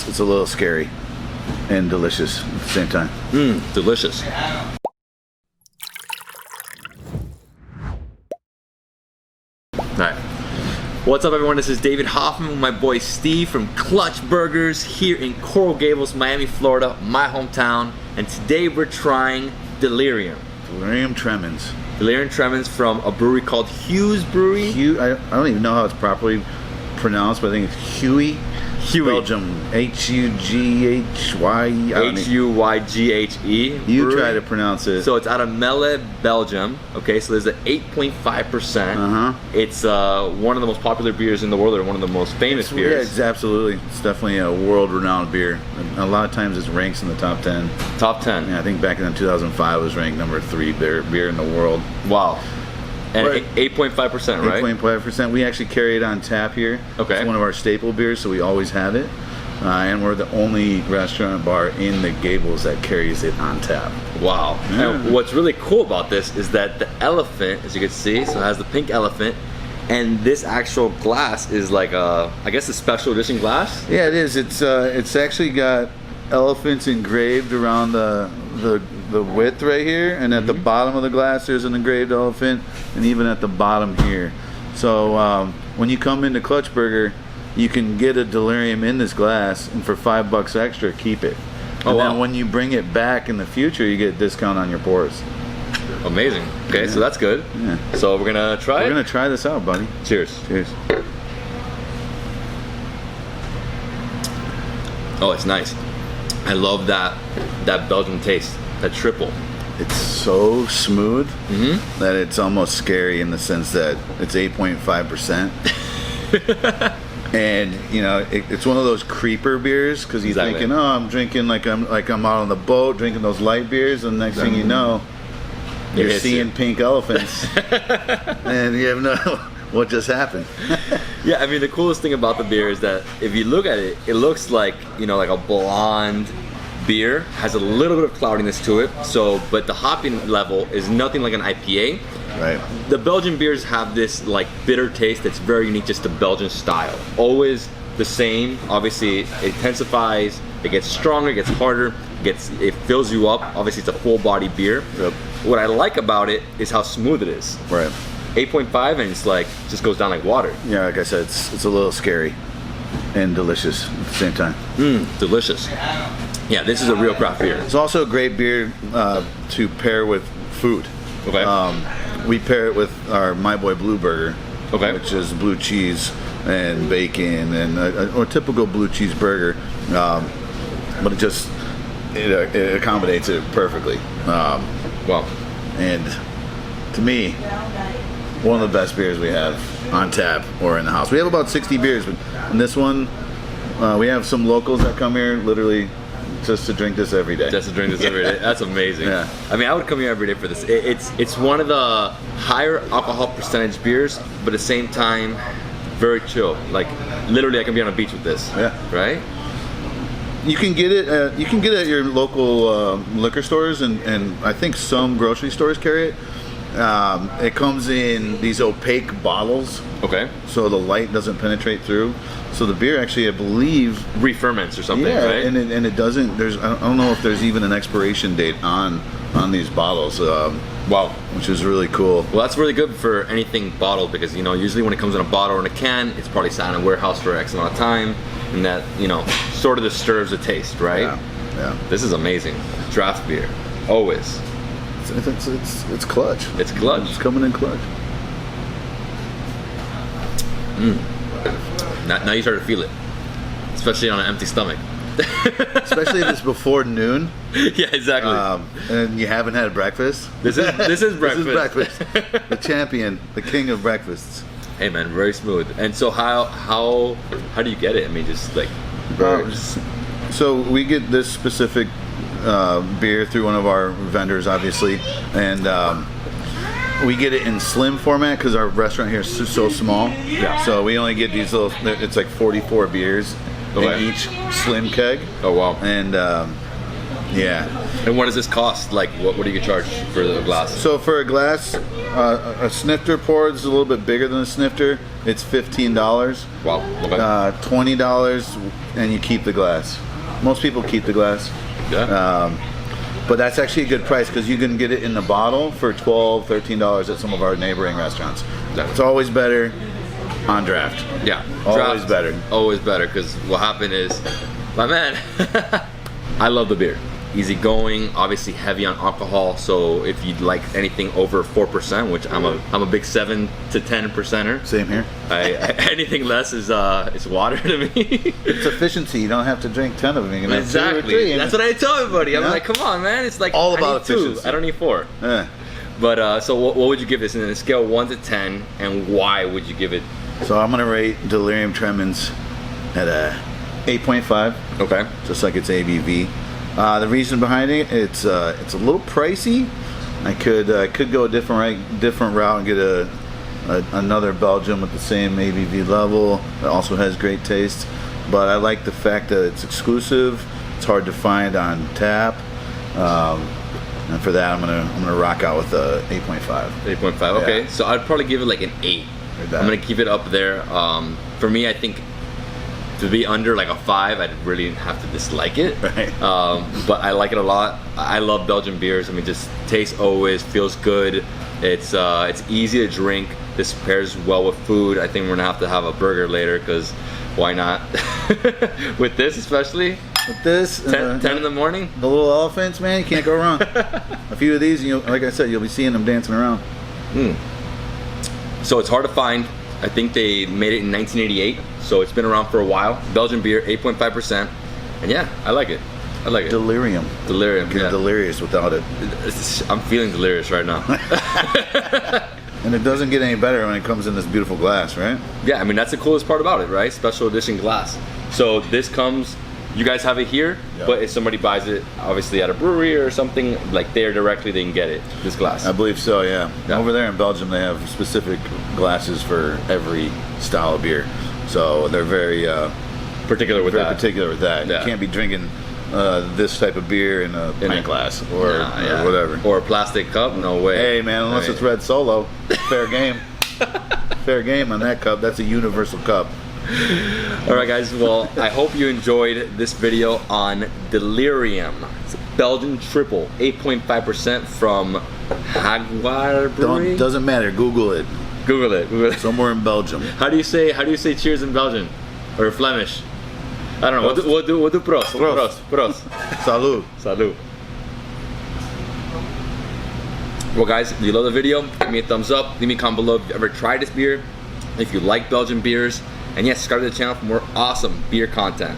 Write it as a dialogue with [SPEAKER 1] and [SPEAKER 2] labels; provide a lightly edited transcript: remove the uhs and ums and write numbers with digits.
[SPEAKER 1] it's a little scary and delicious at the same time.
[SPEAKER 2] Delicious. Alright. What's up, everyone? This is David Hoffman with my boy Steve from Clutch Burgers here in Coral Gables, Miami, Florida, my hometown. And today we're trying Delirium.
[SPEAKER 1] Delirium Tremens.
[SPEAKER 2] Delirium Tremens from a brewery called Huyghe Brewery.
[SPEAKER 1] I don't even know how it's properly pronounced, but I think it's Huyghe. Belgium. H-U-G-H-Y.
[SPEAKER 2] H-U-Y-G-H-E.
[SPEAKER 1] You try to pronounce it.
[SPEAKER 2] So it's out of Melle, Belgium. Okay, so there's an 8.5%. It's one of the most popular beers in the world, or one of the most famous beers.
[SPEAKER 1] Yeah, it's absolutely. It's definitely a world-renowned beer. A lot of times it ranks in the top 10.
[SPEAKER 2] Top 10.
[SPEAKER 1] Yeah, I think back in 2005 it was ranked number 3 beer in the world.
[SPEAKER 2] Wow. And 8.5%, right?
[SPEAKER 1] 8.5%. We actually carry it on tap here.
[SPEAKER 2] Okay.
[SPEAKER 1] It's one of our staple beers, so we always have it. And we're the only restaurant bar in the Gables that carries it on tap.
[SPEAKER 2] Wow.
[SPEAKER 1] Yeah.
[SPEAKER 2] And what's really cool about this is that the elephant, as you can see, so it has the pink elephant, and this actual glass is like I guess a special edition glass?
[SPEAKER 1] Yeah, it is. It's actually got elephants engraved around the width right here, and at the bottom of the glass there's an engraved elephant, and even at the bottom here. So when you come into Clutch Burger, you can get a Delirium in this glass, and for $5 extra, keep it. And then when you bring it back in the future, you get a discount on your pours.
[SPEAKER 2] Amazing. Okay, so that's good.
[SPEAKER 1] Yeah.
[SPEAKER 2] So we're gonna try it?
[SPEAKER 1] We're gonna try this out, buddy.
[SPEAKER 2] Cheers.
[SPEAKER 1] Cheers.
[SPEAKER 2] Oh, it's nice. I love that Belgian taste, that triple.
[SPEAKER 1] It's so smooth that it's almost scary in the sense that it's 8.5%. And you know, it's one of those creeper beers, because you're thinking, oh, I'm drinking like I'm out on the boat drinking those light beers, and the next thing you know, you're seeing pink elephants, and you have no what just happened.
[SPEAKER 2] Yeah, I mean, the coolest thing about the beer is that if you look at it, it looks like, you know, like a blonde beer, has a little bit of cloudiness to it. So, but the hopping level is nothing like an IPA.
[SPEAKER 1] Right.
[SPEAKER 2] The Belgian beers have this like bitter taste that's very unique just to Belgian style. Always the same. Obviously, it intensifies, it gets stronger, it gets harder, it fills you up. Obviously, it's a full body beer.
[SPEAKER 1] Yep.
[SPEAKER 2] What I like about it is how smooth it is.
[SPEAKER 1] Right.
[SPEAKER 2] 8.5, and it's like just goes down like water.
[SPEAKER 1] Yeah, like I said, it's a little scary and delicious at the same time.
[SPEAKER 2] Delicious. Yeah, this is a real craft beer.
[SPEAKER 1] It's also a great beer to pair with food.
[SPEAKER 2] Okay.
[SPEAKER 1] We pair it with our My Boy Blue Burger, which is blue cheese and bacon and a typical blue cheese burger, but it accommodates it perfectly.
[SPEAKER 2] Wow.
[SPEAKER 1] And to me, one of the best beers we have on tap or in the house. We have about 60 beers, but in this one, we have some locals that come here literally just to drink this every day.
[SPEAKER 2] Just to drink this every day. That's amazing.
[SPEAKER 1] Yeah.
[SPEAKER 2] I mean, I would come here every day for this. It's one of the higher alcohol percentage beers, but at the same time, very chill. Like literally, I can be on a beach with this.
[SPEAKER 1] Yeah.
[SPEAKER 2] Right.
[SPEAKER 1] You can get it. You can get it at your local liquor stores, and I think some grocery stores carry it. It comes in these opaque bottles. Okay. So the light doesn't penetrate through. So the beer actually, I believe,
[SPEAKER 2] re-ferments or something, right?
[SPEAKER 1] and it doesn't. I don't know if there's even an expiration date on these bottles. Wow, which is really cool.
[SPEAKER 2] Well, that's really good for anything bottled, because you know usually when it comes in a bottle or in a can, it's probably sat in a warehouse for X amount of time, and that sort of disturbs the taste, right?
[SPEAKER 1] Yeah.
[SPEAKER 2] This is amazing. Draft beer, always.
[SPEAKER 1] It's clutch.
[SPEAKER 2] It's clutch.
[SPEAKER 1] It's coming in clutch.
[SPEAKER 2] Now you start to feel it, especially on an empty stomach.
[SPEAKER 1] Especially if it's before noon.
[SPEAKER 2] Yeah, exactly.
[SPEAKER 1] And you haven't had breakfast.
[SPEAKER 2] This is breakfast.
[SPEAKER 1] This is breakfast. The champion, the king of breakfasts.
[SPEAKER 2] Hey man, very smooth. And so how do you get it? I mean, just like
[SPEAKER 1] so we get this specific beer through one of our vendors, obviously, and we get it in slim format because our restaurant here is so small. Yeah. So we only get these little. It's like 44 beers in each slim keg.
[SPEAKER 2] Oh wow.
[SPEAKER 1] And yeah.
[SPEAKER 2] And what does this cost? Like, what do you charge for the glass?
[SPEAKER 1] So for a glass, a snifter pour is a little bit bigger than a snifter. it's $15.
[SPEAKER 2] Wow. Okay.
[SPEAKER 1] $20, and you keep the glass. Most people keep the glass.
[SPEAKER 2] Yeah.
[SPEAKER 1] But that's actually a good price because you can get it in the bottle for $12, $13 at some of our neighboring restaurants. It's always better on draft.
[SPEAKER 2] Yeah.
[SPEAKER 1] Always better.
[SPEAKER 2] Always better, because what happened is, my man, I love the beer. Easy going, obviously heavy on alcohol. So if you'd like anything over 4%, which I'm a big 7 to 10%er.
[SPEAKER 1] Same here.
[SPEAKER 2] Anything less is water to me.
[SPEAKER 1] It's efficiency. You don't have to drink 10 of them. You can have 2 or 3.
[SPEAKER 2] Exactly. That's what I tell everybody. I'm like, come on, man. It's like
[SPEAKER 1] all
[SPEAKER 2] I
[SPEAKER 1] about
[SPEAKER 2] need 2.
[SPEAKER 1] efficiency.
[SPEAKER 2] I don't need 4.
[SPEAKER 1] Yeah.
[SPEAKER 2] But so what would you give this in a scale 1 to 10, and why would you give it?
[SPEAKER 1] So I'm gonna rate Delirium Tremens at a 8.5.
[SPEAKER 2] Okay.
[SPEAKER 1] Just like its ABV. The reason behind it, it's a little pricey. I could go a different route and get another Belgium with the same ABV level. It also has great taste, but I like the fact that it's exclusive. It's hard to find on tap, and for that, I'm gonna rock out with a 8.5.
[SPEAKER 2] 8.5. Okay.
[SPEAKER 1] Yeah.
[SPEAKER 2] So I'd probably give it like an 8. I'm gonna keep it up there. For me, I think to be under like a 5, I'd really have to dislike it.
[SPEAKER 1] Right.
[SPEAKER 2] But I like it a lot. I love Belgian beers. I mean, just tastes always, feels good. It's easy to drink. This pairs well with food. I think we're gonna have a burger later, because why not? With this especially.
[SPEAKER 1] With this,
[SPEAKER 2] 10 in the morning.
[SPEAKER 1] The little elephants, man, you can't go wrong. A few of these, like I said, you'll be seeing them dancing around.
[SPEAKER 2] So it's hard to find. I think they made it in 1988, so it's been around for a while. Belgian beer, 8.5%, and yeah, I like it. I like it.
[SPEAKER 1] Delirium.
[SPEAKER 2] Delirium.
[SPEAKER 1] You're delirious without it.
[SPEAKER 2] I'm feeling delirious right now.
[SPEAKER 1] And it doesn't get any better when it comes in this beautiful glass, right?
[SPEAKER 2] Yeah, I mean, that's the coolest part about it, right? Special edition glass. So this comes, you guys have it here,
[SPEAKER 1] Yep.
[SPEAKER 2] but if somebody buys it, obviously at a brewery or something, like there directly, they can get it, this glass.
[SPEAKER 1] I believe so, yeah.
[SPEAKER 2] Yeah.
[SPEAKER 1] Over there in Belgium, they have specific glasses for every style of beer. So they're very
[SPEAKER 2] particular with that.
[SPEAKER 1] particular with that.
[SPEAKER 2] Yeah.
[SPEAKER 1] You can't be drinking this type of beer in a pint glass or whatever.
[SPEAKER 2] Or a plastic cup, no way.
[SPEAKER 1] Hey, man, unless it's Red Solo, fair game. Fair game on that cup. That's a universal cup.
[SPEAKER 2] All right, guys. Well, I hope you enjoyed this video on Delirium. It's a Belgian triple, 8.5% from Huyghe Brewery.
[SPEAKER 1] Doesn't matter. Google it.
[SPEAKER 2] Google it. Google it.
[SPEAKER 1] Somewhere in Belgium.
[SPEAKER 2] How do you say cheers in Belgian or Flemish? I don't know. We'll do prost. Prost.
[SPEAKER 1] Salud.
[SPEAKER 2] Salud. Well, guys, if you love the video, give me a thumbs up. Leave me a comment below if you ever tried this beer, if you like Belgian beers, and yes, subscribe to the channel for more awesome beer content.